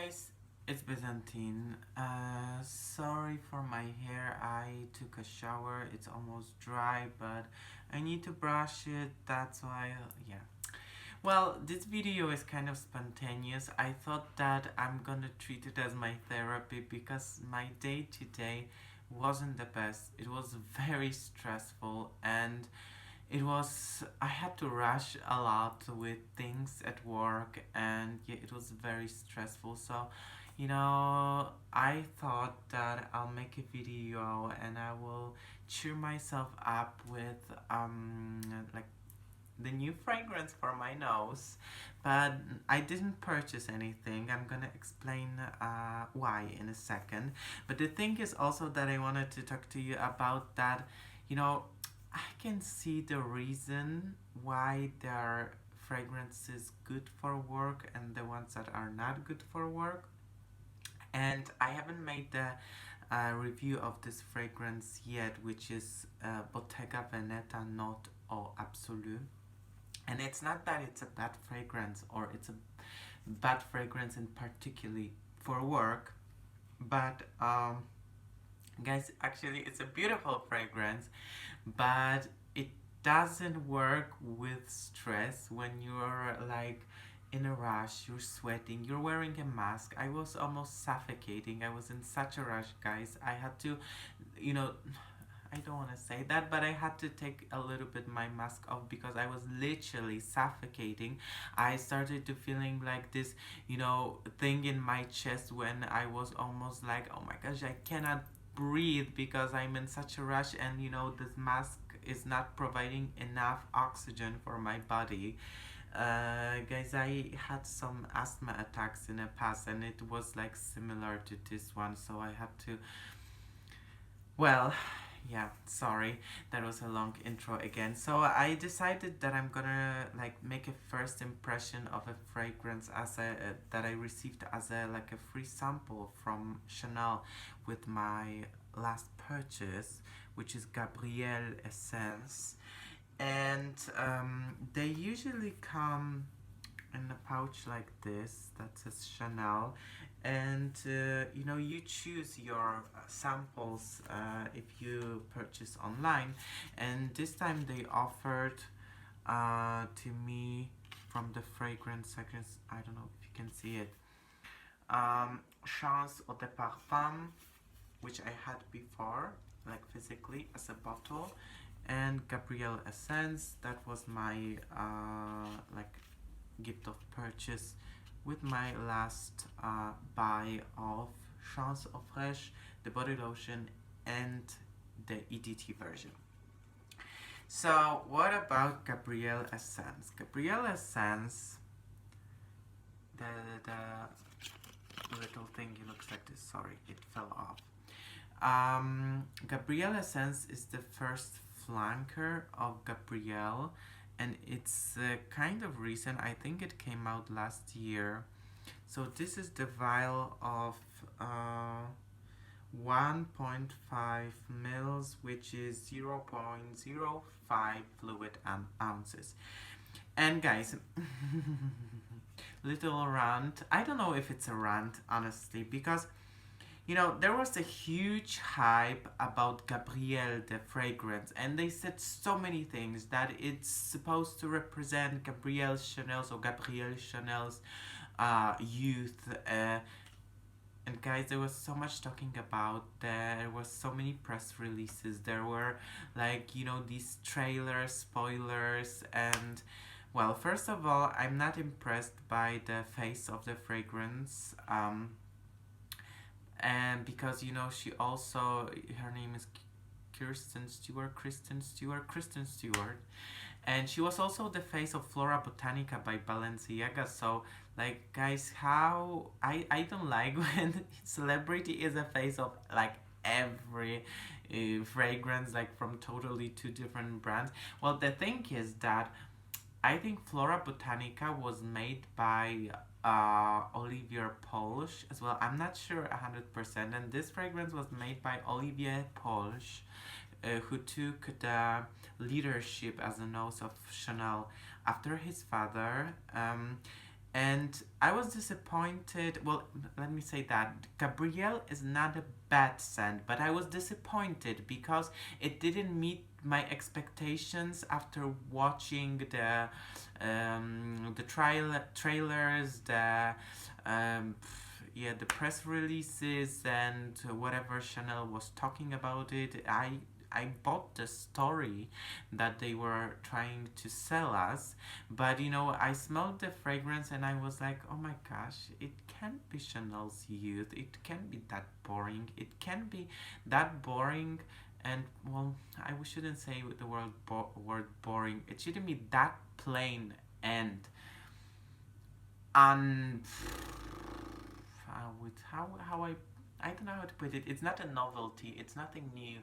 guys, it's Byzantine. Sorry for my hair. I took a shower. It's almost dry, but I need to brush it. That's why, yeah. Well, this video is kind of spontaneous. I thought that I'm gonna treat it as my therapy because my day today wasn't the best. It was very stressful and I had to rush a lot with things at work, and yeah, it was very stressful. So, I thought that I'll make a video and I will cheer myself up with like the new fragrance for my nose, but I didn't purchase anything. I'm gonna explain why in a second. But the thing is also that I wanted to talk to you about that, you know, I can see the reason why there are fragrances good for work and the ones that are not good for work. And I haven't made the review of this fragrance yet, which is Bottega Veneta Note Eau Absolue. And it's not that it's a bad fragrance or it's a bad fragrance in particularly for work, but guys, actually it's a beautiful fragrance, but it doesn't work with stress when you're like in a rush, you're sweating, you're wearing a mask. I was almost suffocating. I was in such a rush, guys. I had to, you know, I don't want to say that, but I had to take a little bit my mask off because I was literally suffocating. I started to feeling like this, thing in my chest when I was almost like, oh my gosh, I cannot breathe because I'm in such a rush, and this mask is not providing enough oxygen for my body. Guys, I had some asthma attacks in the past and it was like similar to this one, so I had to, well, yeah, sorry, that was a long intro again. So I decided that I'm gonna like make a first impression of a fragrance that I received as a like a free sample from Chanel with my last purchase, which is Gabrielle Essence. And they usually come in a pouch like this that says Chanel, and you choose your samples if you purchase online. And this time they offered to me from the fragrance section, I don't know if you can see it, Chance Eau de Parfum, which I had before like physically as a bottle, and Gabrielle Essence. That was my like gift of purchase with my last buy of Chance Eau Fraiche, the body lotion, and the EDT version. So what about Gabrielle Essence? Gabrielle Essence, the little thing looks like this, sorry, it fell off. Gabrielle Essence is the first flanker of Gabrielle, and it's kind of recent. I think it came out last year. So this is the vial of 1.5 mils, which is 0.05 fluid ounces. And guys, little rant. I don't know if it's a rant, honestly, because there was a huge hype about Gabrielle, the fragrance, and they said so many things that it's supposed to represent Gabrielle Chanel's or Gabrielle Chanel's youth. And guys, there was so much talking about. There was so many press releases. There were like, these trailers, spoilers, and well, first of all, I'm not impressed by the face of the fragrance. And because she also, her name is Kristen Stewart, and she was also the face of Flora Botanica by Balenciaga. So like, guys, how I don't like when celebrity is a face of like every fragrance, like from totally two different brands. Well, the thing is that I think Flora Botanica was made by Olivier Polsch as well. I'm not sure 100%. And this fragrance was made by Olivier Polsch, who took the leadership as the nose of Chanel after his father. And I was disappointed. Well, let me say that Gabrielle is not a bad scent, but I was disappointed because it didn't meet my expectations after watching the trailers, the press releases, and whatever Chanel was talking about it. I bought the story that they were trying to sell us, but I smelled the fragrance and I was like, oh my gosh, it can't be Chanel's Youth. It can't be that boring. It can't be that boring. And well, I shouldn't say the word boring. It shouldn't be that plain and un with how I don't know how to put it. It's not a novelty. It's nothing new.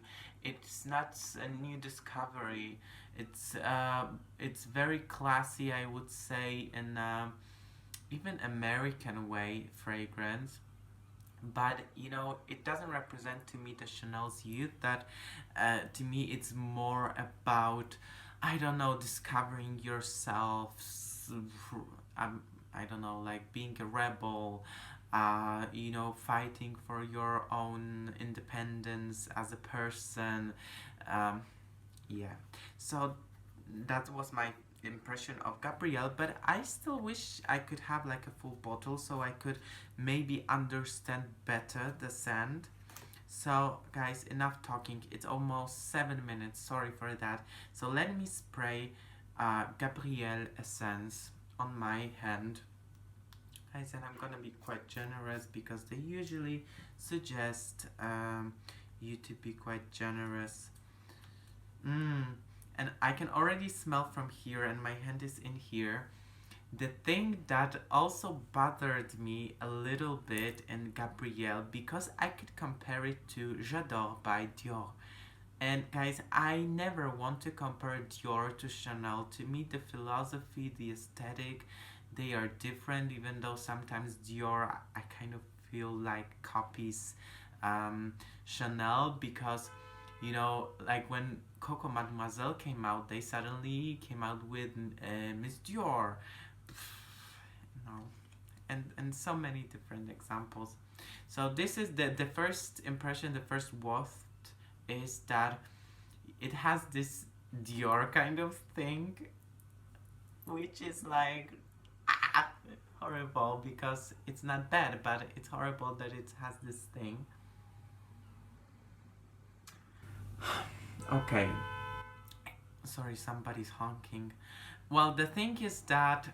It's not a new discovery. It's very classy, I would say, in even American way fragrance. But it doesn't represent to me the Chanel's Youth. That to me, it's more about, I don't know, discovering yourself. I don't know, like being a rebel, fighting for your own independence as a person. Um, yeah. So that was my impression of Gabrielle, but I still wish I could have like a full bottle so I could maybe understand better the scent. So, guys, enough talking. It's almost 7 minutes. Sorry for that. So, let me spray Gabrielle Essence on my hand. I said I'm gonna be quite generous because they usually suggest you to be quite generous. And I can already smell from here, and my hand is in here. The thing that also bothered me a little bit in Gabrielle, because I could compare it to J'adore by Dior. And guys, I never want to compare Dior to Chanel. To me, the philosophy, the aesthetic, they are different, even though sometimes Dior, I kind of feel like copies Chanel, because like when Coco Mademoiselle came out, they suddenly came out with Miss Dior. No, and so many different examples. So this is the first impression, the first waft is that it has this Dior kind of thing, which is like horrible because it's not bad, but it's horrible that it has this thing. Okay. Sorry, somebody's honking. Well, the thing is that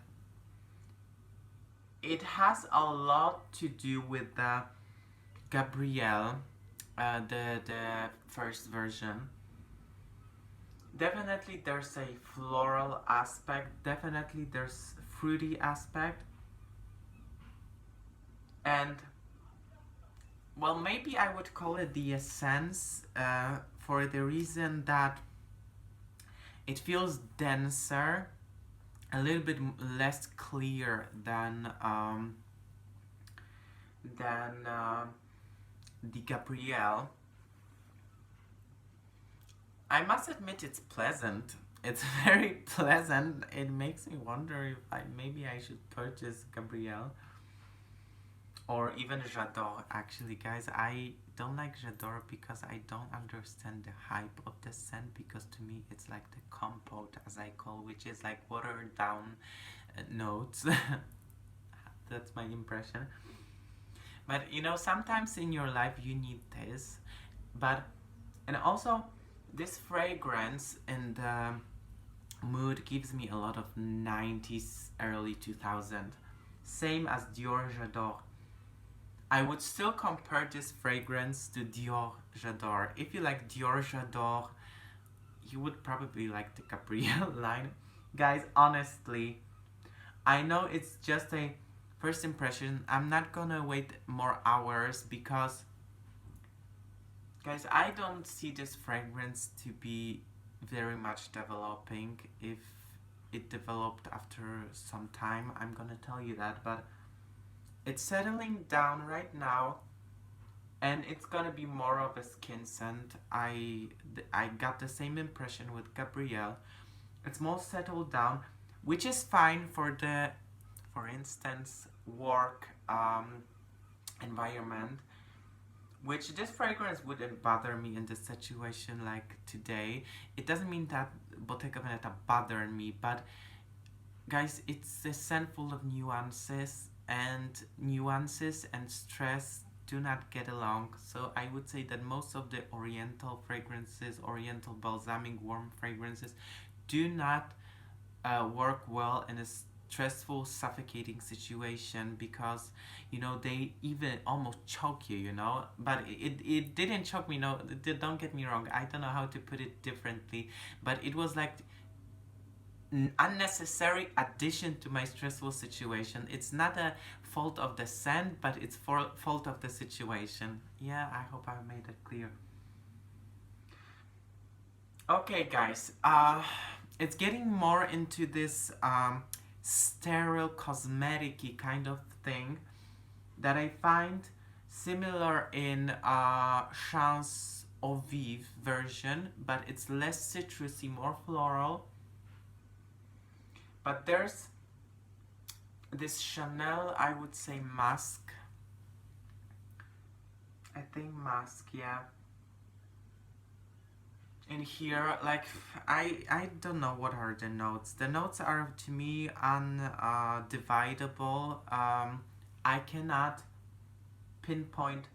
it has a lot to do with the Gabrielle, the first version. Definitely there's a floral aspect, definitely there's fruity aspect, and well, maybe I would call it the essence for the reason that it feels denser, a little bit less clear than the Gabrielle. I must admit it's pleasant. It's very pleasant. It makes me wonder if maybe I should purchase Gabrielle or even J'adore. Actually, guys, I don't like J'adore because I don't understand the hype of the scent, because to me it's like the compote, as I call, which is like watered down notes. That's my impression. But sometimes in your life you need this. And also this fragrance and the mood gives me a lot of 90s, early 2000. Same as Dior J'adore. I would still compare this fragrance to Dior J'adore. If you like Dior J'adore, you would probably like the Gabrielle line. Guys, honestly, I know it's just a first impression. I'm not gonna wait more hours because, guys, I don't see this fragrance to be very much developing. If it developed after some time, I'm gonna tell you that, but it's settling down right now, and it's gonna be more of a skin scent. I got the same impression with Gabrielle. It's more settled down, which is fine for for instance, work environment, which this fragrance wouldn't bother me in this situation like today. It doesn't mean that Bottega Veneta bothered me, but guys, it's a scent full of nuances, and stress do not get along. So I would say that most of the oriental fragrances, oriental balsamic warm fragrances, do not work well in a stressful, suffocating situation, because they even almost choke you, but it didn't choke me. No, don't get me wrong, I don't know how to put it differently, but it was like unnecessary addition to my stressful situation. It's not a fault of the scent, but it's fault of the situation. Yeah, I hope I made it clear. Okay, guys, it's getting more into this sterile cosmetic-y kind of thing that I find similar in Chance Au Vive version, but it's less citrusy, more floral. But there's this Chanel, I would say musk. I think musk, yeah. In here, like, I don't know what are the notes. The notes are, to me, undividable. I cannot pinpoint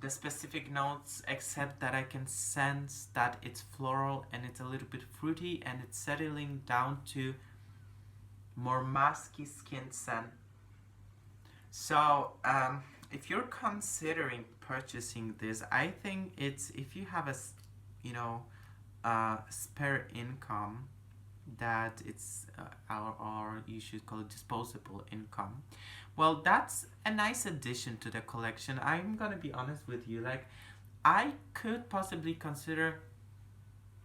the specific notes, except that I can sense that it's floral and it's a little bit fruity, and it's settling down to more musky skin scent. So if you're considering purchasing this, I think it's, if you have a spare income, that it's or you should call it disposable income, well, that's a nice addition to the collection. I'm gonna be honest with you, like, I could possibly consider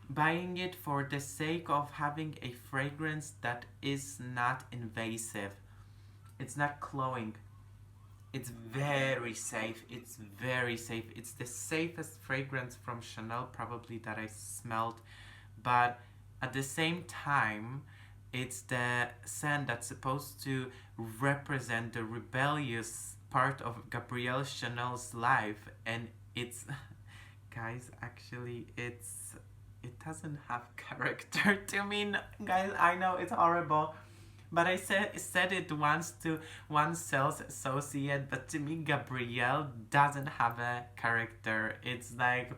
buying it for the sake of having a fragrance that is not invasive. It's not cloying. It's very safe. It's very safe. It's the safest fragrance from Chanel probably that I smelled. But at the same time, it's the scent that's supposed to represent the rebellious part of Gabrielle Chanel's life. And it's, guys, actually, it doesn't have character to me. Guys, I know it's horrible, but I said it once to one sales associate, but to me, Gabrielle doesn't have a character. It's like,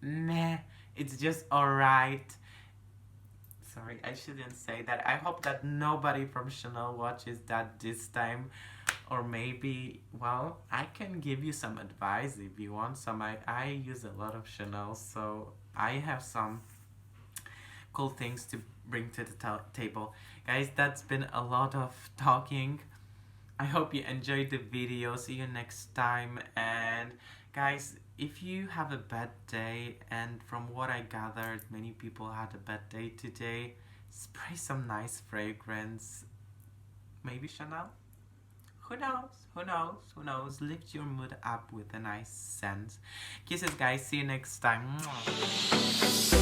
meh, it's just alright. Sorry, I shouldn't say that. I hope that nobody from Chanel watches that this time. Or maybe, well, I can give you some advice if you want some. I use a lot of Chanel, so I have some cool things to bring to the table. Guys, that's been a lot of talking. I hope you enjoyed the video. See you next time. And guys, if you have a bad day, and from what I gathered, many people had a bad day today, spray some nice fragrance. Maybe Chanel? Who knows? Who knows? Who knows? Lift your mood up with a nice scent. Kisses, guys. See you next time. Mwah.